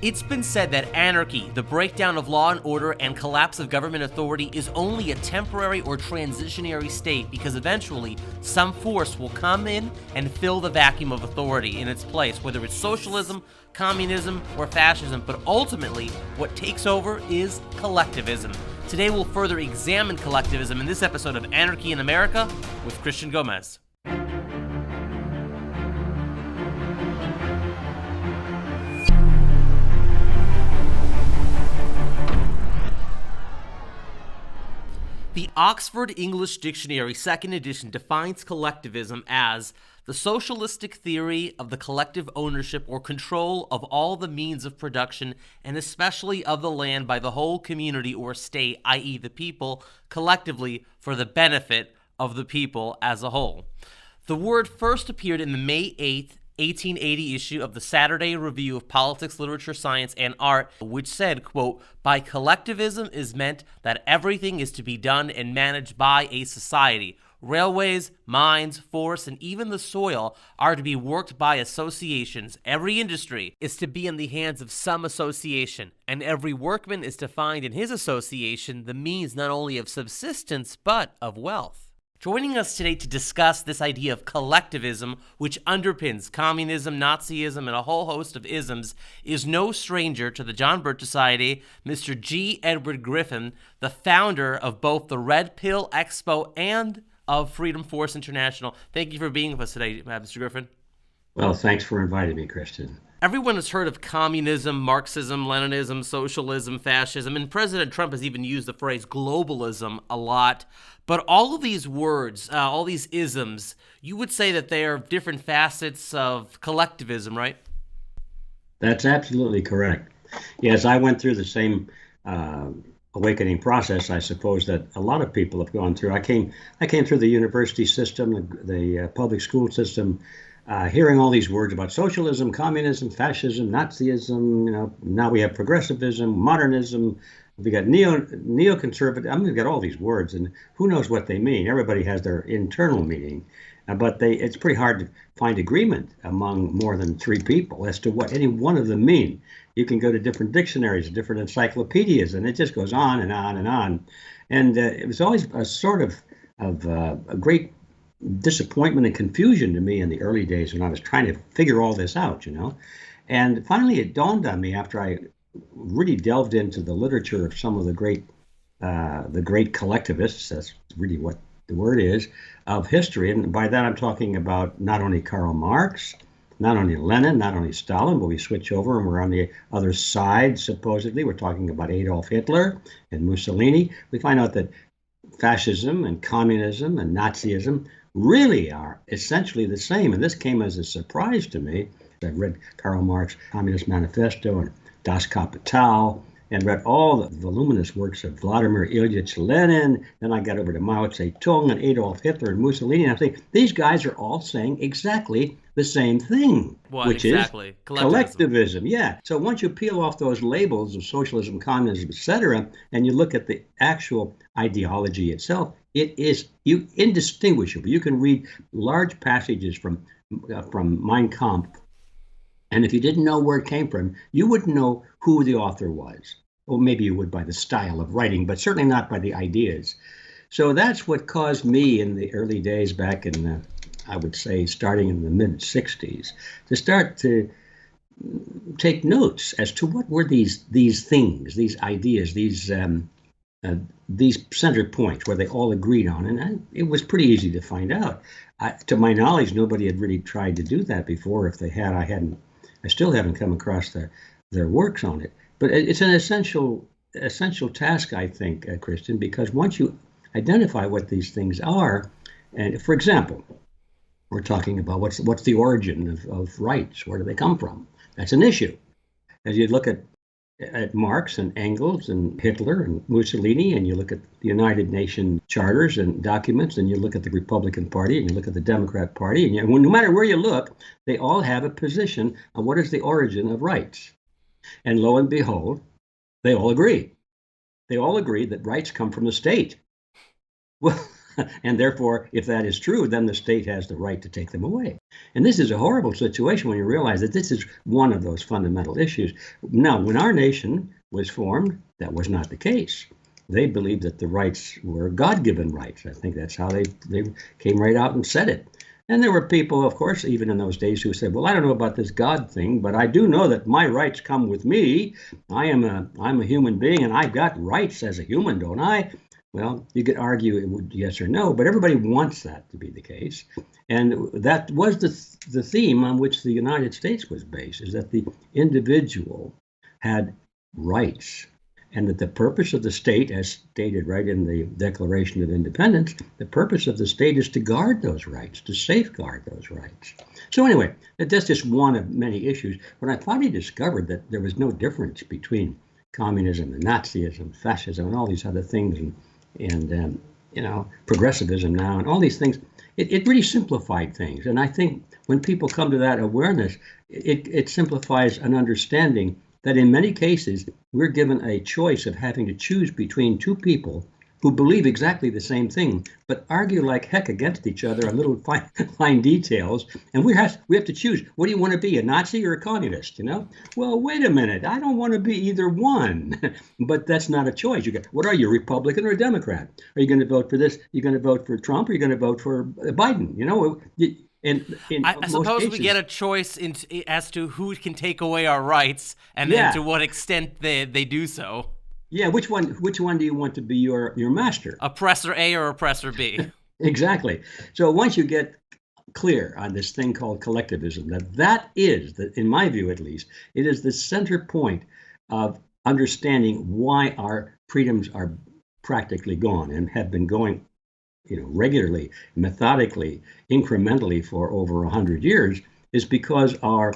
It's been said that anarchy, the breakdown of law and order, and collapse of government authority is only a temporary or transitionary state because eventually some force will come in and fill the vacuum of authority in its place, whether it's socialism, communism, or fascism. But ultimately, what takes over is collectivism. Today we'll further examine collectivism in this episode of Anarchy in America with Christian Gomez. The Oxford English Dictionary, 2nd edition, defines collectivism as the socialistic theory of the collective ownership or control of all the means of production, and especially of the land by the whole community or state, i.e. the people, collectively for the benefit of the people as a whole. The word first appeared in the May 8th, 1880 issue of the Saturday Review of Politics, Literature, Science, and Art, which said, quote, "By collectivism is meant that everything is to be done and managed by a society. Railways, mines, forests, and even the soil are to be worked by associations. Every industry is to be in the hands of some association, and every workman is to find in his association the means not only of subsistence, but of wealth." Joining us today to discuss this idea of collectivism, which underpins communism, Nazism, and a whole host of isms, is no stranger to the John Birch Society, Mr. G. Edward Griffin, the founder of both the Red Pill Expo and of Freedom Force International. Thank you for being with us today, Mr. Griffin. Well, thanks for inviting me, Christian. Everyone has heard of communism, Marxism, Leninism, socialism, fascism, and President Trump has even used the phrase globalism a lot. But all of these words, all these isms, you would say that they are different facets of collectivism, right? That's absolutely correct. Yes, I went through the same awakening process, I suppose, that a lot of people have gone through. I came through the university system, the public school system, hearing all these words about socialism, communism, fascism, Nazism. Now we have progressivism, modernism. We got neoconservative. I mean, we've got all these words, and who knows what they mean? Everybody has their internal meaning, but it's pretty hard to find agreement among more than three people as to what any one of them mean. You can go to different dictionaries, different encyclopedias, and it just goes on and on and on. And it was always a sort of a great disappointment and confusion to me in the early days when I was trying to figure all this out, And finally, it dawned on me after I really delved into the literature of some of the great collectivists. That's really what the word is, of history. And by that, I'm talking about not only Karl Marx, not only Lenin, not only Stalin, but we switch over and we're on the other side, supposedly. We're talking about Adolf Hitler and Mussolini. We find out that fascism and communism and Nazism really are essentially the same. And this came as a surprise to me. I've read Karl Marx' Communist Manifesto and Das Kapital, and read all the voluminous works of Vladimir Ilyich Lenin. Then I got over to Mao Zedong and Adolf Hitler and Mussolini, and I think these guys are all saying exactly the same thing, which is collectivism. Yeah. So once you peel off those labels of socialism, communism, etc., and you look at the actual ideology itself, it is indistinguishable. You can read large passages from Mein Kampf, and if you didn't know where it came from, you wouldn't know who the author was. Well, maybe you would by the style of writing, but certainly not by the ideas. So that's what caused me in the early days back in, I would say, starting in the mid-'60s, to start to take notes as to what were these things, these ideas, these center points where they all agreed on. And it was pretty easy to find out. To my knowledge, nobody had really tried to do that before. If they had, I still haven't come across their works on it. But it's an essential task, I think, Christian, because once you identify what these things are, and for example, we're talking about what's the origin of rights? Where do they come from? That's an issue. As you look at Marx and Engels and Hitler and Mussolini, and you look at the United Nations charters and documents, and you look at the Republican Party, and you look at the Democrat Party, and no matter where you look, they all have a position on what is the origin of rights. And lo and behold, they all agree. They all agree that rights come from the state. Well, And therefore, if that is true, then the state has the right to take them away. And this is a horrible situation when you realize that this is one of those fundamental issues. Now, when our nation was formed, that was not the case. They believed that the rights were God-given rights. I think that's how they came right out and said it. And there were people, of course, even in those days who said, well, I don't know about this God thing, but I do know that my rights come with me. I'm a human being, and I've got rights as a human, don't I? Well, you could argue it would yes or no, but everybody wants that to be the case. And that was the theme on which the United States was based, is that the individual had rights, and that the purpose of the state, as stated right in the Declaration of Independence, the purpose of the state is to guard those rights, to safeguard those rights. So anyway, that's just one of many issues. When I finally discovered that there was no difference between communism and Nazism, fascism, and all these other things, and progressivism now, and all these things, it really simplified things. And I think when people come to that awareness, it simplifies an understanding that in many cases, we're given a choice of having to choose between two people who believe exactly the same thing, but argue like heck against each other on little fine details. And we have to choose. What do you want to be, a Nazi or a communist? Well, wait a minute. I don't want to be either one. But that's not a choice. What are you, a Republican or a Democrat? Are you going to vote for this? Are you going to vote for Trump? Or are you going to vote for Biden? I suppose we get a choice as to who can take away our rights and to what extent they do so. Yeah, which one do you want to be your master? Oppressor A or oppressor B? Exactly. So once you get clear on this thing called collectivism, that is, in my view at least, it is the center point of understanding why our freedoms are practically gone and have been going regularly, methodically, incrementally for over 100 years, is because our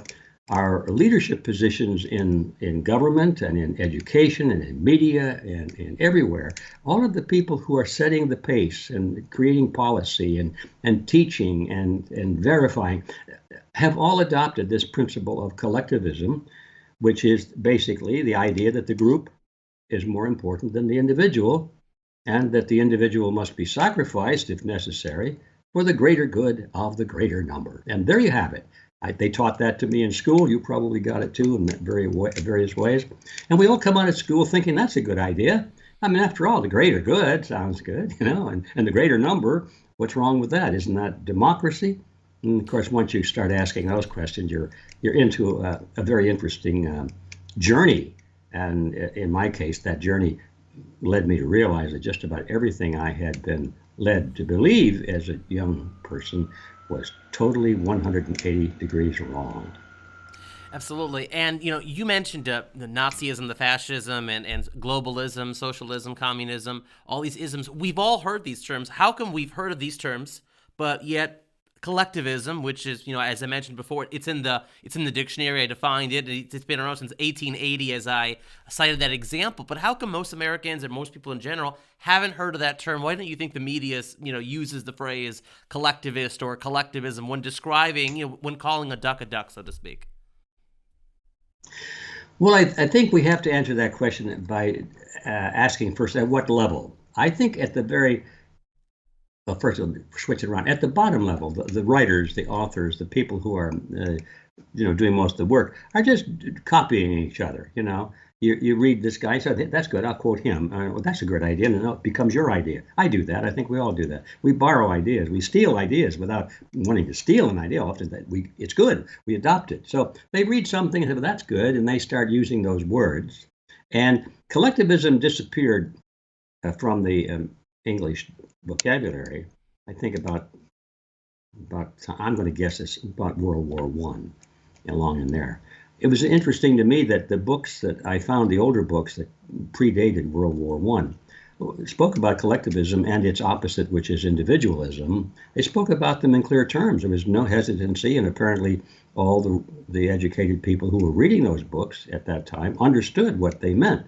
leadership positions in government and in education and in media and in everywhere, all of the people who are setting the pace and creating policy and teaching and verifying have all adopted this principle of collectivism, which is basically the idea that the group is more important than the individual, and that the individual must be sacrificed, if necessary, for the greater good of the greater number. And there you have it. They taught that to me in school. You probably got it too in various ways. And we all come out of school thinking that's a good idea. I mean, after all, the greater good sounds good, and the greater number, what's wrong with that? Isn't that democracy? And of course, once you start asking those questions, you're into a very interesting journey. And in my case, that journey led me to realize that just about everything I had been led to believe as a young person was totally 180 degrees wrong. Absolutely. And, you mentioned the Nazism, the fascism, and globalism, socialism, communism, all these isms. We've all heard these terms. How come we've heard of these terms, but yet collectivism, which is, as I mentioned before, it's in the dictionary. I defined it. It's been around since 1880, as I cited that example. But how come most Americans and most people in general haven't heard of that term? Why don't you think the media, uses the phrase collectivist or collectivism when describing, when calling a duck, so to speak? Well, I think we have to answer that question by asking first, at what level? I think at the very well, first, I'll switch it around. At the bottom level, the writers, the authors, the people who are, doing most of the work are just copying each other. You read this guy, so that's good. I'll quote him. Well, that's a great idea, and it becomes your idea. I do that. I think we all do that. We borrow ideas. We steal ideas without wanting to steal an idea. Often it's good. We adopt it. So they read something and say, well, that's good, and they start using those words. And collectivism disappeared from the English vocabulary, I think about I'm going to guess it's about World War One, along in there. It was interesting to me that the books that I found, the older books that predated World War One, spoke about collectivism and its opposite, which is individualism. They spoke about them in clear terms. There was no hesitancy, and apparently all the educated people who were reading those books at that time understood what they meant.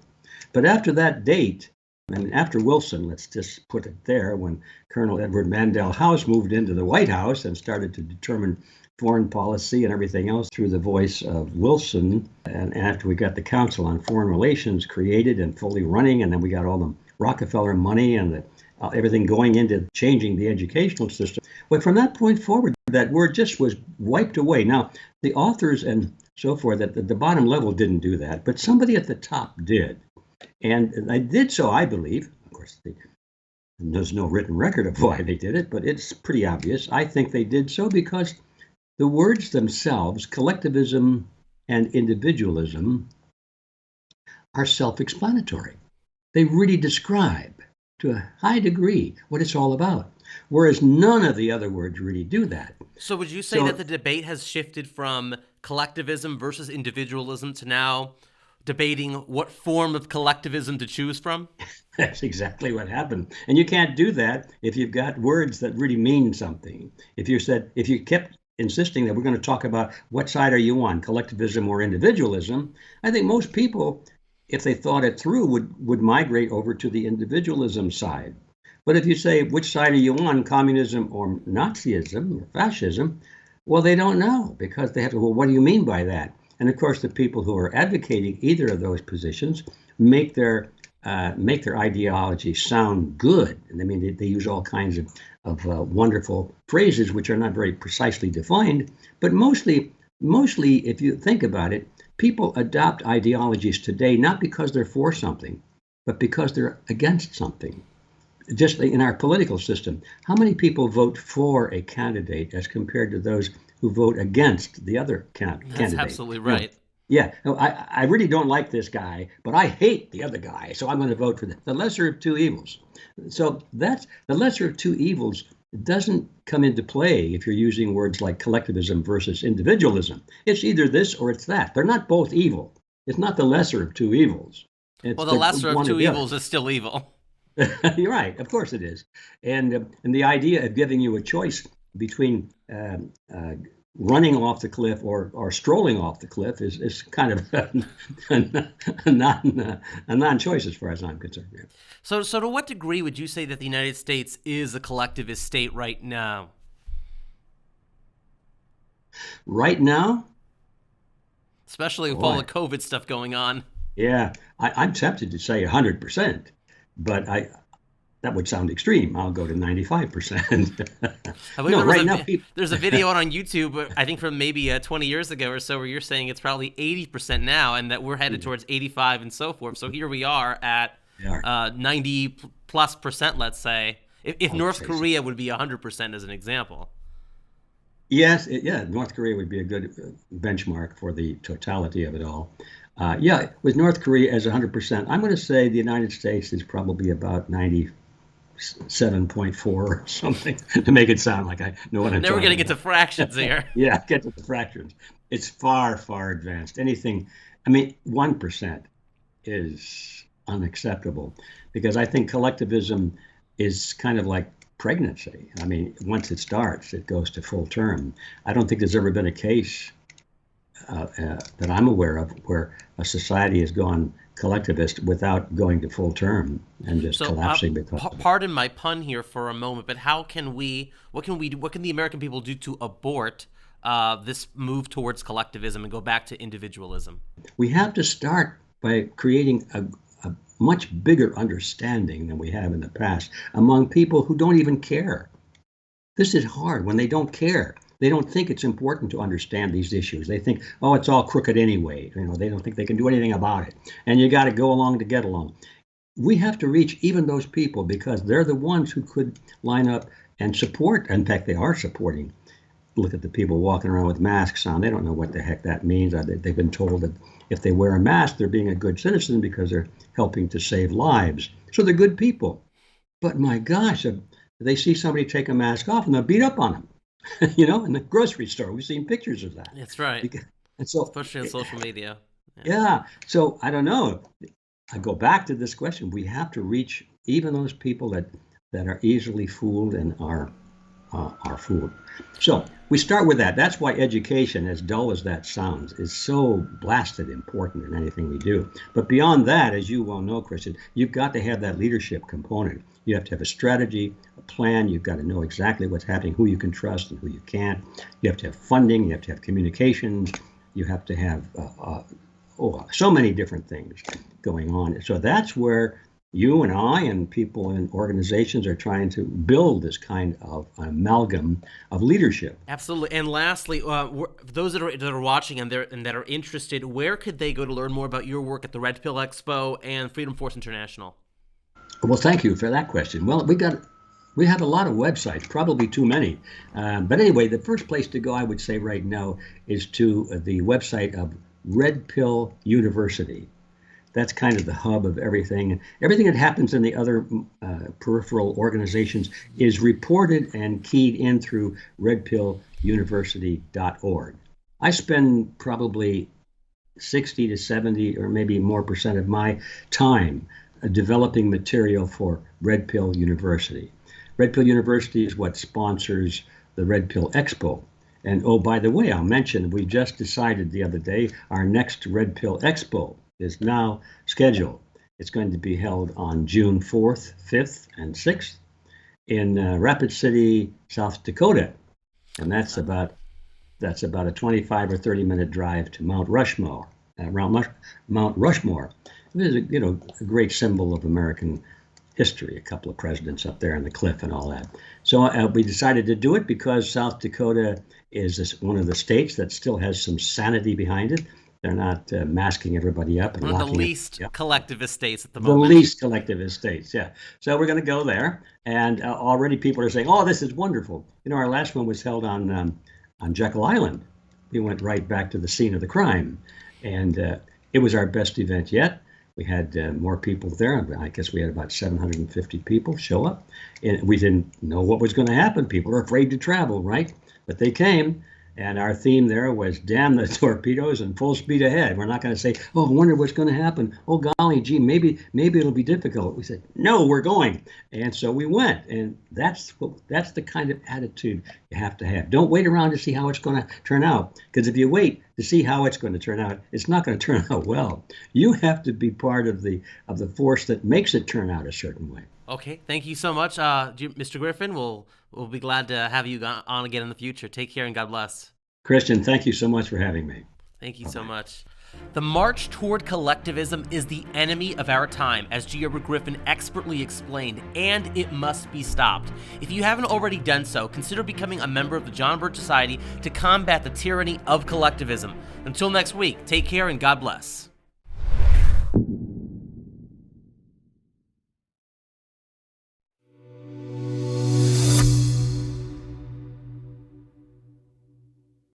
But after that date, and after Wilson, let's just put it there, when Colonel Edward Mandell House moved into the White House and started to determine foreign policy and everything else through the voice of Wilson, and after we got the Council on Foreign Relations created and fully running, and then we got all the Rockefeller money and the everything going into changing the educational system. But from that point forward, that word just was wiped away. Now, the authors and so forth at the bottom level didn't do that, but somebody at the top did. And I did so, I believe. Of course, there's no written record of why they did it, but it's pretty obvious. I think they did so because the words themselves, collectivism and individualism, are self-explanatory. They really describe to a high degree what it's all about, whereas none of the other words really do that. So would you say that the debate has shifted from collectivism versus individualism to now debating what form of collectivism to choose from? That's exactly what happened. And you can't do that if you've got words that really mean something. If you kept insisting that we're going to talk about what side are you on, collectivism or individualism, I think most people, if they thought it through, would migrate over to the individualism side. But if you say, which side are you on, communism or Nazism or fascism, well, they don't know, because they have to, well, what do you mean by that? And of course, the people who are advocating either of those positions make their ideology sound good. And I mean, they use all kinds of wonderful phrases which are not very precisely defined. But mostly, if you think about it, people adopt ideologies today not because they're for something, but because they're against something. Just in our political system, how many people vote for a candidate as compared to those who vote against the other candidate? That's absolutely right. Yeah, no, I really don't like this guy, but I hate the other guy, so I'm going to vote for the lesser of two evils. So that's the lesser of two evils doesn't come into play if you're using words like collectivism versus individualism. It's either this or it's that. They're not both evil. It's not the lesser of two evils. Well, the lesser of two evils is still evil. You're right. Of course it is. And the idea of giving you a choice between running off the cliff or strolling off the cliff is kind of a non-choice as far as I'm concerned. Yeah. So to what degree would you say that the United States is a collectivist state right now? Right now? Especially with all the COVID stuff going on. Yeah, I'm tempted to say 100%, but that would sound extreme. I'll go to 95%. There's a video on YouTube, I think from maybe 20 years ago or so, where you're saying it's probably 80% now, and that we're headed towards 85 and so forth. So here we are at 90+%, let's say. If North Korea would be 100% as an example. Yes, North Korea would be a good benchmark for the totality of it all. With North Korea as 100%, I'm going to say the United States is probably about 97.4 or something, to make it sound like I know what I'm talking about. Now we're going to get to fractions here. Yeah, get to the fractions. It's far, far advanced. 1% is unacceptable, because I think collectivism is kind of like pregnancy. I mean, once it starts, it goes to full term. I don't think there's ever been a case that I'm aware of where a society has gone collectivist without going to full term and just collapsing because of it. Pardon my pun here for a moment, but what can the American people do to abort this move towards collectivism and go back to individualism? We have to start by creating a much bigger understanding than we have in the past among people who don't even care. This is hard when they don't care. They don't think it's important to understand these issues. They think, oh, it's all crooked anyway. They don't think they can do anything about it. And you got to go along to get along. We have to reach even those people, because they're the ones who could line up and support. In fact, they are supporting. Look at the people walking around with masks on. They don't know what the heck that means. They've been told that if they wear a mask, they're being a good citizen because they're helping to save lives. So they're good people. But my gosh, they see somebody take a mask off and they'll beat up on them. In the grocery store, we've seen pictures of that. That's right. And so, especially on social media. Yeah. So I don't know. I go back to this question. We have to reach even those people that are easily fooled and are fooled. So we start with that. That's why education, as dull as that sounds, is so blasted important in anything we do. But beyond that, as you well know, Christian, you've got to have that leadership component. You have to have a strategy, a plan. You've got to know exactly what's happening, who you can trust and who you can't. You have to have funding. You have to have communications. You have to have so many different things going on. So that's where you and I and people in organizations are trying to build this kind of amalgam of leadership. Absolutely. And lastly, for those that are watching and that are interested, where could they go to learn more about your work at the Red Pill Expo and Freedom Force International? Well, thank you for that question. Well, we have a lot of websites, probably too many. But anyway, the first place to go, I would say right now, is to the website of Red Pill University. That's kind of the hub of everything. Everything that happens in the other peripheral organizations is reported and keyed in through redpilluniversity.org. I spend probably 60 to 70 or maybe more percent of my time developing material for Red Pill University. Red Pill University is what sponsors the Red Pill Expo. And oh, by the way, I'll mention we just decided the other day our next Red Pill Expo is now scheduled. It's going to be held on June 4th, 5th, and 6th in Rapid City, South Dakota. And that's about a 25 or 30-minute drive to Mount Rushmore. Mount Rushmore. It is a great symbol of American history, a couple of presidents up there on the cliff and all that. So we decided to do it because South Dakota is one of the states that still has some sanity behind it. They're not masking everybody up and one of the least collectivist states at the moment. The least collectivist states, yeah. So we're going to go there, and already people are saying, "Oh, this is wonderful." Our last one was held on Jekyll Island. We went right back to the scene of the crime, and it was our best event yet. We had more people there. I guess we had about 750 people show up, and we didn't know what was going to happen. People are afraid to travel, right? But they came. And our theme there was damn the torpedoes and full speed ahead. We're not going to say, oh, I wonder what's going to happen. Oh, golly, gee, maybe it'll be difficult. We said, no, we're going. And so we went. And that's the kind of attitude you have to have. Don't wait around to see how it's going to turn out. Because if you wait to see how it's going to turn out, it's not going to turn out well. You have to be part of the force that makes it turn out a certain way. Okay, thank you so much, Mr. Griffin. We'll be glad to have you on again in the future. Take care and God bless. Christian, thank you so much for having me. Thank you so much. The march toward collectivism is the enemy of our time, as G. Edward Griffin expertly explained, and it must be stopped. If you haven't already done so, consider becoming a member of the John Birch Society to combat the tyranny of collectivism. Until next week, take care and God bless.